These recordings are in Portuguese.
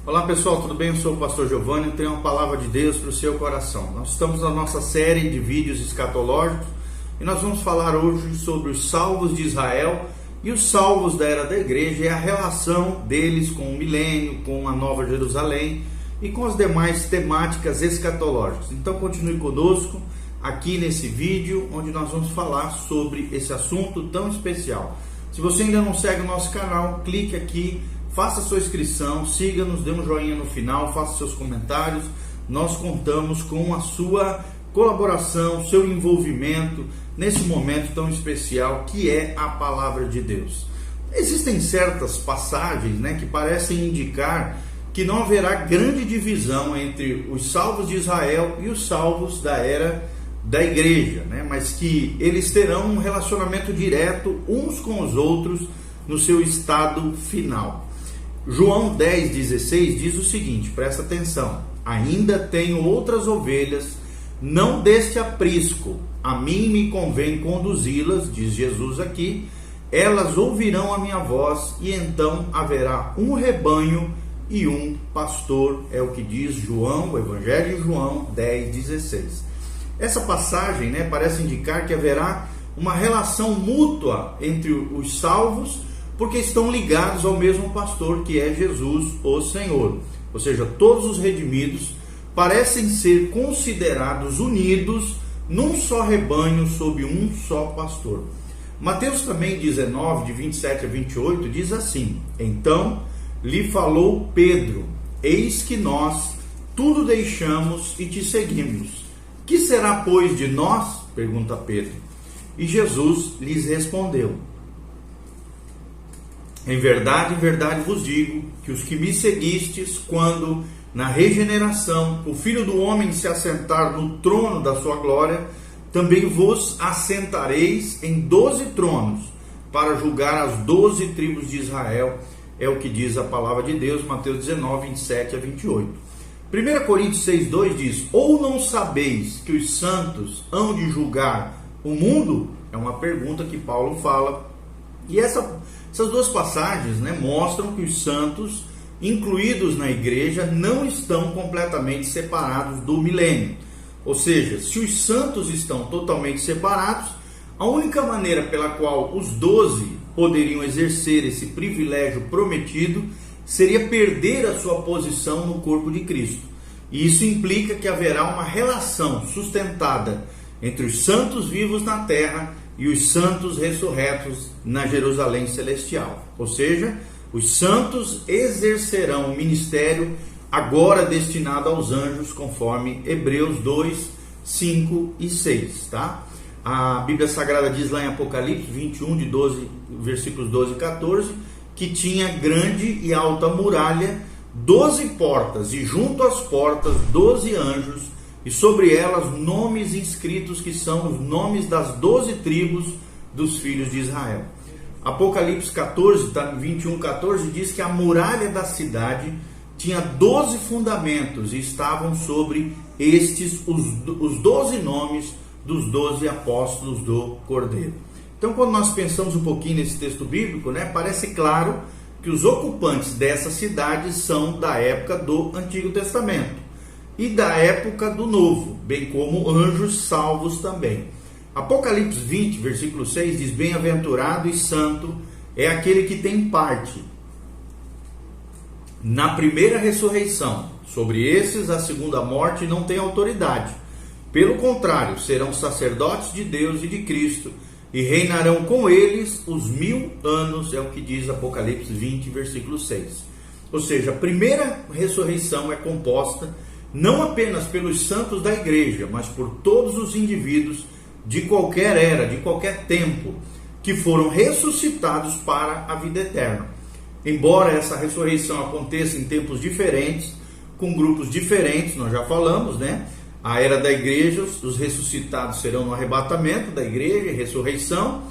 Olá pessoal, tudo bem? Eu sou o pastor Giovanni e tenho uma palavra de Deus para o seu coração. Nós estamos na nossa série de vídeos escatológicos e nós vamos falar hoje sobre os salvos de Israel e os salvos da era da igreja e a relação deles com o milênio, com a Nova Jerusalém e com as demais temáticas escatológicas. Então continue conosco aqui nesse vídeo onde nós vamos falar sobre esse assunto tão especial. Se você ainda não segue o nosso canal, clique aqui, faça sua inscrição, siga-nos, dê um joinha no final, faça seus comentários. Nós contamos com a sua colaboração, seu envolvimento nesse momento tão especial que é a palavra de Deus. Existem certas passagens, que parecem indicar que não haverá grande divisão entre os salvos de Israel e os salvos da era da igreja, mas que eles terão um relacionamento direto uns com os outros no seu estado final. João 10,16 diz o seguinte, presta atenção: ainda tenho outras ovelhas, não deste aprisco, a mim me convém conduzi-las, diz Jesus aqui, elas ouvirão a minha voz e então haverá um rebanho e um pastor, é o que diz João, o Evangelho de João 10,16. Essa passagem parece indicar que haverá uma relação mútua entre os salvos, porque estão ligados ao mesmo pastor que é Jesus, o Senhor. Ou seja, todos os redimidos parecem ser considerados unidos num só rebanho, sob um só pastor. Mateus também 19, de 27 a 28, diz assim: então lhe falou Pedro, eis que nós tudo deixamos e te seguimos. Que será, pois, de nós? Pergunta Pedro. E Jesus lhes respondeu: em verdade vos digo, que os que me seguistes, quando na regeneração o Filho do Homem se assentar no trono da sua glória, também vos assentareis em 12 tronos, para julgar as 12 tribos de Israel, é o que diz a palavra de Deus, Mateus 19, 27 a 28. 1 Coríntios 6,2 diz: ou não sabeis que os santos hão de julgar o mundo? É uma pergunta que Paulo fala. E essas duas passagens mostram que os santos incluídos na igreja não estão completamente separados do milênio. Ou seja, se os santos estão totalmente separados, a única maneira pela qual os 12 poderiam exercer esse privilégio prometido seria perder a sua posição no corpo de Cristo. E isso implica que haverá uma relação sustentada entre os santos vivos na terra e os santos ressurretos na Jerusalém celestial. Ou seja, os santos exercerão o ministério agora destinado aos anjos, conforme Hebreus 2, 5 e 6. A Bíblia Sagrada diz lá em Apocalipse 21, versículos 12 e 14, que tinha grande e alta muralha, 12 portas, e junto às portas 12 anjos, e sobre elas nomes inscritos, que são os nomes das 12 tribos dos filhos de Israel. Apocalipse 14, 21, 14 diz que a muralha da cidade tinha 12 fundamentos e estavam sobre estes os 12 nomes dos 12 apóstolos do Cordeiro. Então, quando nós pensamos um pouquinho nesse texto bíblico, parece claro que os ocupantes dessa cidade são da época do Antigo Testamento e da época do Novo, bem como anjos salvos também. Apocalipse 20, versículo 6 diz: bem-aventurado e santo é aquele que tem parte na primeira ressurreição. Sobre esses a segunda morte não tem autoridade. Pelo contrário, serão sacerdotes de Deus e de Cristo, e reinarão com eles os 1000 anos, é o que diz Apocalipse 20, versículo 6. Ou seja, a primeira ressurreição é composta não apenas pelos santos da igreja, mas por todos os indivíduos de qualquer era, de qualquer tempo, que foram ressuscitados para a vida eterna. Embora essa ressurreição aconteça em tempos diferentes, com grupos diferentes, nós já falamos, a era da igreja, os ressuscitados serão no arrebatamento da igreja, ressurreição,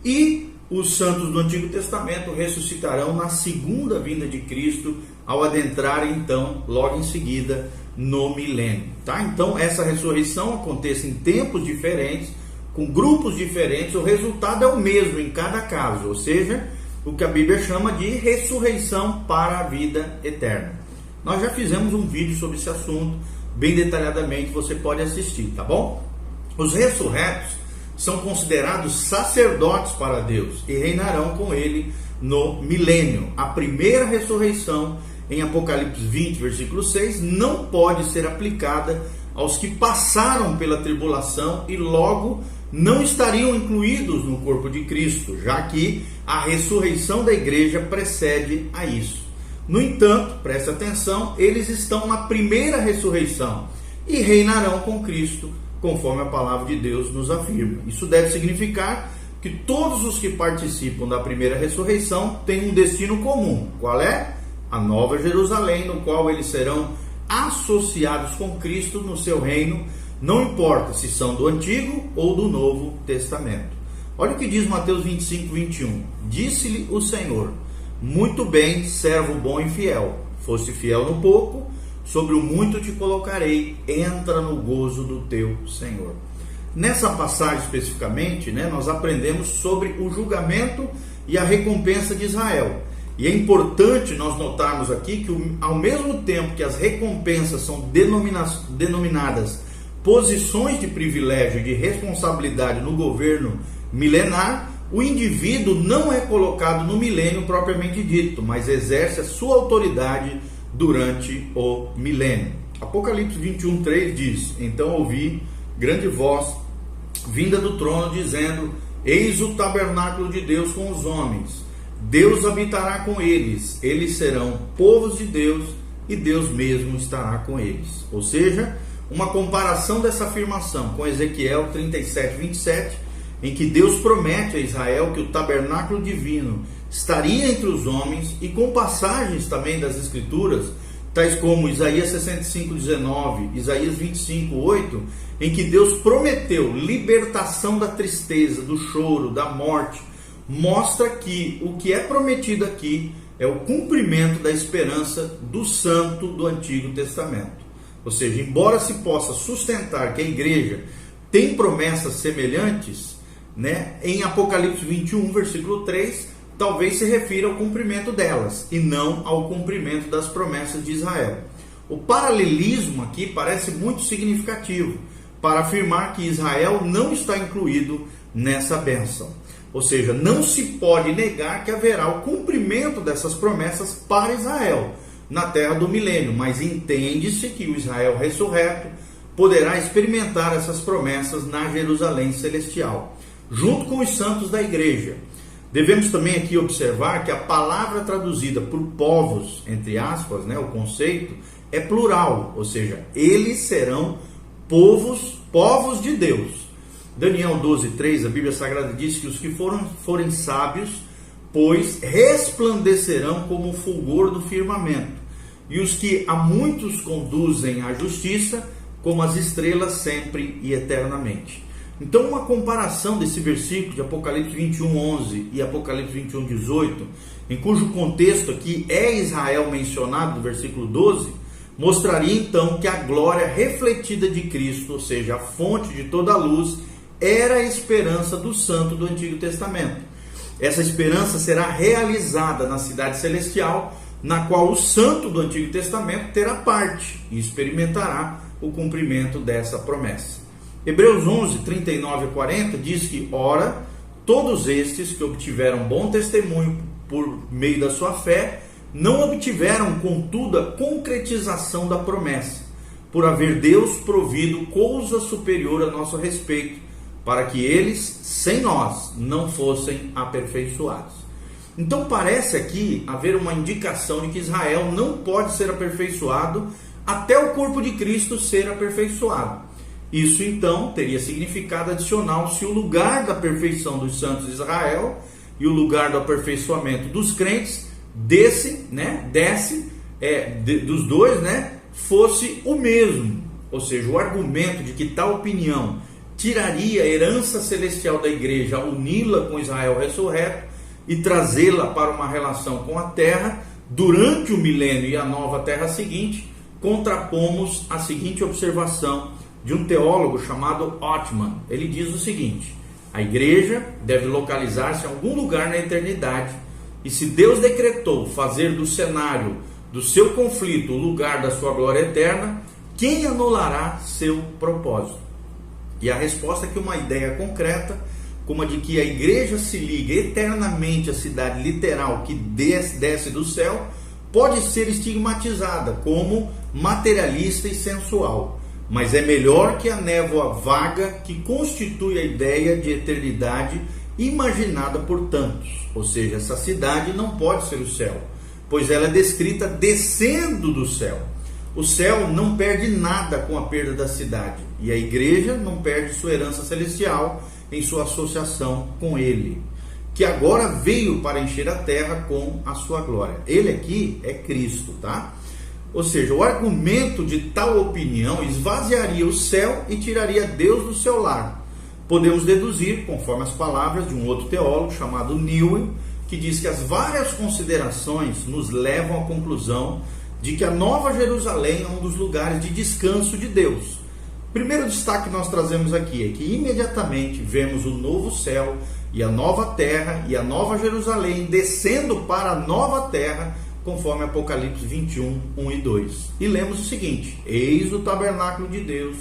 e os santos do Antigo Testamento ressuscitarão na segunda vinda de Cristo, ao adentrarem então, logo em seguida, no milênio. Então, essa ressurreição acontece em tempos diferentes, com grupos diferentes, o resultado é o mesmo em cada caso, ou seja, o que a Bíblia chama de ressurreição para a vida eterna. Nós já fizemos um vídeo sobre esse assunto, bem detalhadamente, você pode assistir, tá bom? Os ressurretos são considerados sacerdotes para Deus e reinarão com ele no milênio. A primeira ressurreição, em Apocalipse 20, versículo 6, não pode ser aplicada aos que passaram pela tribulação e logo não estariam incluídos no corpo de Cristo, já que a ressurreição da igreja precede a isso. No entanto, preste atenção, eles estão na primeira ressurreição e reinarão com Cristo, conforme a palavra de Deus nos afirma. Isso deve significar que todos os que participam da primeira ressurreição têm um destino comum. Qual é? A Nova Jerusalém, no qual eles serão associados com Cristo no seu reino, não importa se são do Antigo ou do Novo Testamento. Olha o que diz Mateus 25, 21. Disse-lhe o Senhor: muito bem, servo bom e fiel. Foste fiel no pouco, sobre o muito te colocarei, entra no gozo do teu Senhor. Nessa passagem especificamente, nós aprendemos sobre o julgamento e a recompensa de Israel. E é importante nós notarmos aqui que, ao mesmo tempo que as recompensas são denominadas posições de privilégio e de responsabilidade no governo milenar, o indivíduo não é colocado no milênio propriamente dito, mas exerce a sua autoridade durante o milênio. Apocalipse 21, 3 diz: então ouvi grande voz vinda do trono dizendo: eis o tabernáculo de Deus com os homens, Deus habitará com eles, eles serão povos de Deus e Deus mesmo estará com eles. Ou seja, uma comparação dessa afirmação com Ezequiel 37, 27, em que Deus promete a Israel que o tabernáculo divino estaria entre os homens, e com passagens também das Escrituras, tais como Isaías 65, 19, Isaías 25, 8, em que Deus prometeu libertação da tristeza, do choro, da morte, mostra que o que é prometido aqui é o cumprimento da esperança do santo do Antigo Testamento. Ou seja, embora se possa sustentar que a igreja tem promessas semelhantes, em Apocalipse 21, versículo 3, talvez se refira ao cumprimento delas e não ao cumprimento das promessas de Israel. O paralelismo aqui parece muito significativo para afirmar que Israel não está incluído nessa bênção. Ou seja, não se pode negar que haverá o cumprimento dessas promessas para Israel na terra do milênio, mas entende-se que o Israel ressurreto poderá experimentar essas promessas na Jerusalém celestial, junto com os santos da igreja. Devemos também aqui observar que a palavra traduzida por povos, entre aspas, o conceito, é plural, ou seja, eles serão povos de Deus. Daniel 12, 3, a Bíblia Sagrada diz que os que forem sábios, pois resplandecerão como o fulgor do firmamento, e os que a muitos conduzem à justiça, como as estrelas sempre e eternamente. Então, uma comparação desse versículo de Apocalipse 21, 11 e Apocalipse 21, 18, em cujo contexto aqui é Israel mencionado no versículo 12, mostraria então que a glória refletida de Cristo, ou seja, a fonte de toda a luz, era a esperança do santo do Antigo Testamento. Essa esperança será realizada na cidade celestial, na qual o santo do Antigo Testamento terá parte e experimentará o cumprimento dessa promessa. Hebreus 11, 39 a 40 diz que, ora, todos estes que obtiveram bom testemunho por meio da sua fé, não obtiveram, contudo, a concretização da promessa, por haver Deus provido coisa superior a nosso respeito, para que eles, sem nós, não fossem aperfeiçoados. Então parece aqui haver uma indicação de que Israel não pode ser aperfeiçoado até o corpo de Cristo ser aperfeiçoado. Isso então teria significado adicional se o lugar da perfeição dos santos de Israel e o lugar do aperfeiçoamento dos crentes dos dois, fosse o mesmo. Ou seja, o argumento de que tal opinião tiraria a herança celestial da igreja, ao uni-la com Israel ressurreto e trazê-la para uma relação com a terra durante o milênio e a nova terra seguinte, contrapomos a seguinte observação de um teólogo chamado Ottman. Ele diz o seguinte: a igreja deve localizar-se em algum lugar na eternidade, e se Deus decretou fazer do cenário do seu conflito, o lugar da sua glória eterna, quem anulará seu propósito? E a resposta é que uma ideia concreta, como a de que a igreja se liga eternamente à cidade literal que desce do céu, pode ser estigmatizada como materialista e sensual, mas é melhor que a névoa vaga que constitui a ideia de eternidade imaginada por tantos. Ou seja, essa cidade não pode ser o céu, pois ela é descrita descendo do céu. O céu não perde nada com a perda da cidade, e a igreja não perde sua herança celestial em sua associação com ele, que agora veio para encher a terra com a sua glória. Ele aqui é Cristo, tá? Ou seja, o argumento de tal opinião esvaziaria o céu e tiraria Deus do seu lar. Podemos deduzir, conforme as palavras de um outro teólogo chamado Newell, que diz que as várias considerações nos levam à conclusão de que a Nova Jerusalém é um dos lugares de descanso de Deus. O primeiro destaque que nós trazemos aqui é que imediatamente vemos o novo céu e a nova terra e a nova Jerusalém descendo para a nova terra, conforme Apocalipse 21, 1 e 2. E lemos o seguinte: eis o tabernáculo de Deus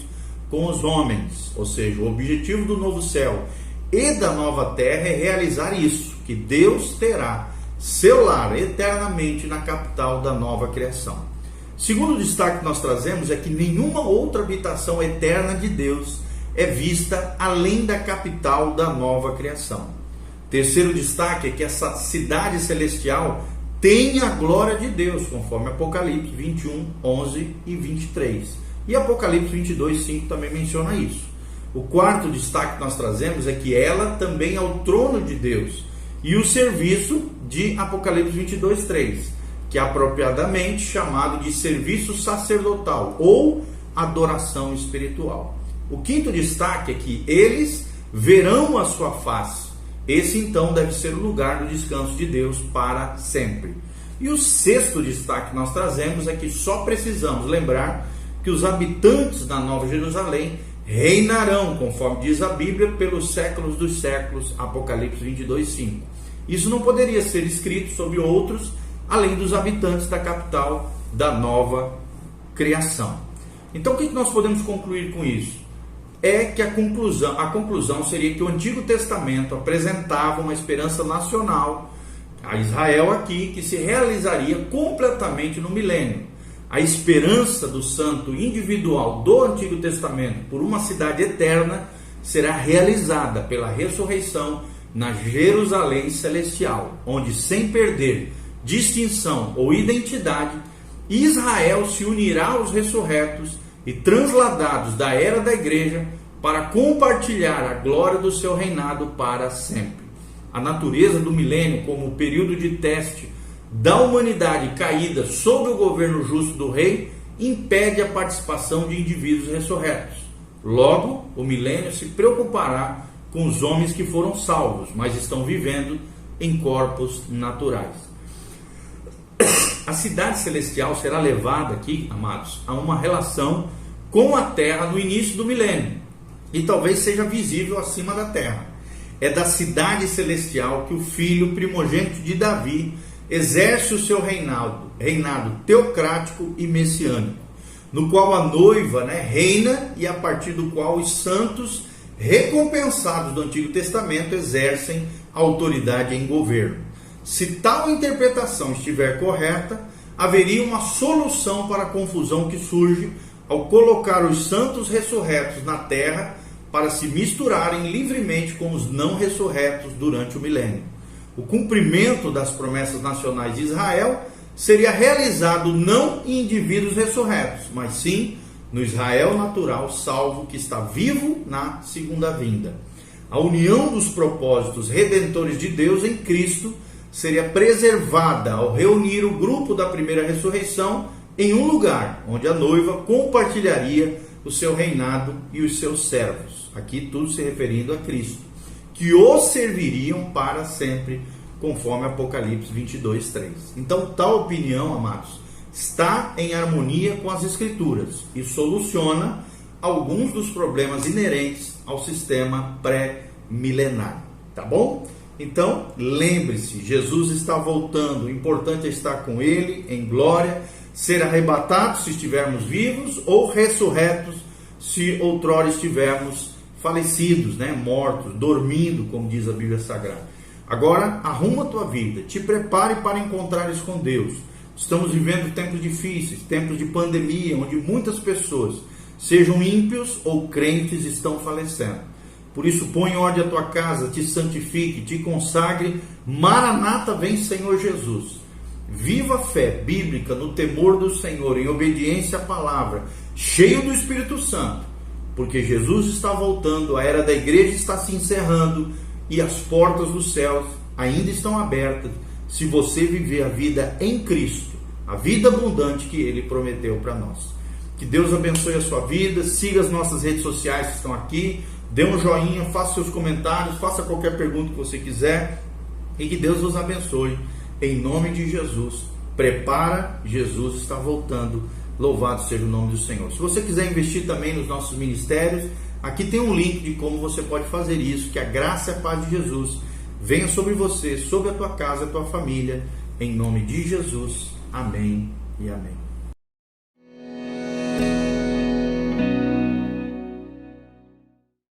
com os homens. Ou seja, o objetivo do novo céu e da nova terra é realizar isso, que Deus terá seu lar eternamente na capital da nova criação. Segundo destaque que nós trazemos é que nenhuma outra habitação eterna de Deus é vista além da capital da nova criação. Terceiro destaque é que essa cidade celestial tem a glória de Deus, conforme Apocalipse 21, 11 e 23. E Apocalipse 22, 5 também menciona isso. O quarto destaque que nós trazemos é que ela também é o trono de Deus e o serviço de Apocalipse 22, 3, que é apropriadamente chamado de serviço sacerdotal ou adoração espiritual. O quinto destaque é que eles verão a sua face. Esse então deve ser o lugar do descanso de Deus para sempre. E o sexto destaque que nós trazemos é que só precisamos lembrar que os habitantes da Nova Jerusalém reinarão, conforme diz a Bíblia, pelos séculos dos séculos, Apocalipse 22, 5. Isso não poderia ser escrito sobre outros, além dos habitantes da capital da nova criação. Então o que nós podemos concluir com isso? É que a conclusão seria que o Antigo Testamento apresentava uma esperança nacional a Israel aqui, que se realizaria completamente no milênio. A esperança do santo individual do Antigo Testamento por uma cidade eterna será realizada pela ressurreição na Jerusalém celestial, onde, sem perder distinção ou identidade, Israel se unirá aos ressurretos e transladados da era da igreja para compartilhar a glória do seu reinado para sempre. A natureza do milênio como período de teste da humanidade caída sob o governo justo do rei impede a participação de indivíduos ressurretos. Logo, o milênio se preocupará com os homens que foram salvos, mas estão vivendo em corpos naturais. A cidade celestial será levada aqui, amados, a uma relação com a terra no início do milênio, e talvez seja visível acima da terra. É da cidade celestial que o filho primogênito de Davi exerce o seu reinado teocrático e messiânico, no qual a noiva reina e a partir do qual os santos recompensados do Antigo Testamento exercem autoridade em governo. Se tal interpretação estiver correta, haveria uma solução para a confusão que surge ao colocar os santos ressurretos na terra para se misturarem livremente com os não ressurretos durante o milênio. O cumprimento das promessas nacionais de Israel seria realizado não em indivíduos ressurretos, mas sim no Israel natural salvo que está vivo na segunda vinda. A união dos propósitos redentores de Deus em Cristo seria preservada ao reunir o grupo da primeira ressurreição em um lugar, onde a noiva compartilharia o seu reinado e os seus servos. Aqui tudo se referindo a Cristo, que os serviriam para sempre, conforme Apocalipse 22, 3. Então, tal opinião, amados, está em harmonia com as Escrituras e soluciona alguns dos problemas inerentes ao sistema pré-milenar. Tá bom? Então, lembre-se, Jesus está voltando, o importante é estar com Ele em glória, ser arrebatados se estivermos vivos ou ressurretos se outrora estivermos falecidos, mortos, dormindo, como diz a Bíblia Sagrada. Agora, arruma a tua vida, te prepare para encontrares com Deus. Estamos vivendo tempos difíceis, tempos de pandemia, onde muitas pessoas, sejam ímpios ou crentes, estão falecendo. Por isso, põe em ordem a tua casa, te santifique, te consagre. Maranata, vem Senhor Jesus. Viva a fé bíblica no temor do Senhor, em obediência à palavra, cheio do Espírito Santo, porque Jesus está voltando, a era da igreja está se encerrando e as portas dos céus ainda estão abertas, se você viver a vida em Cristo, a vida abundante que Ele prometeu para nós. Que Deus abençoe a sua vida, siga as nossas redes sociais que estão aqui, dê um joinha, faça seus comentários, faça qualquer pergunta que você quiser e que Deus nos abençoe. Em nome de Jesus, prepara, Jesus está voltando, louvado seja o nome do Senhor. Se você quiser investir também nos nossos ministérios, aqui tem um link de como você pode fazer isso, que a graça e a paz de Jesus venha sobre você, sobre a tua casa, a tua família, em nome de Jesus, amém e amém.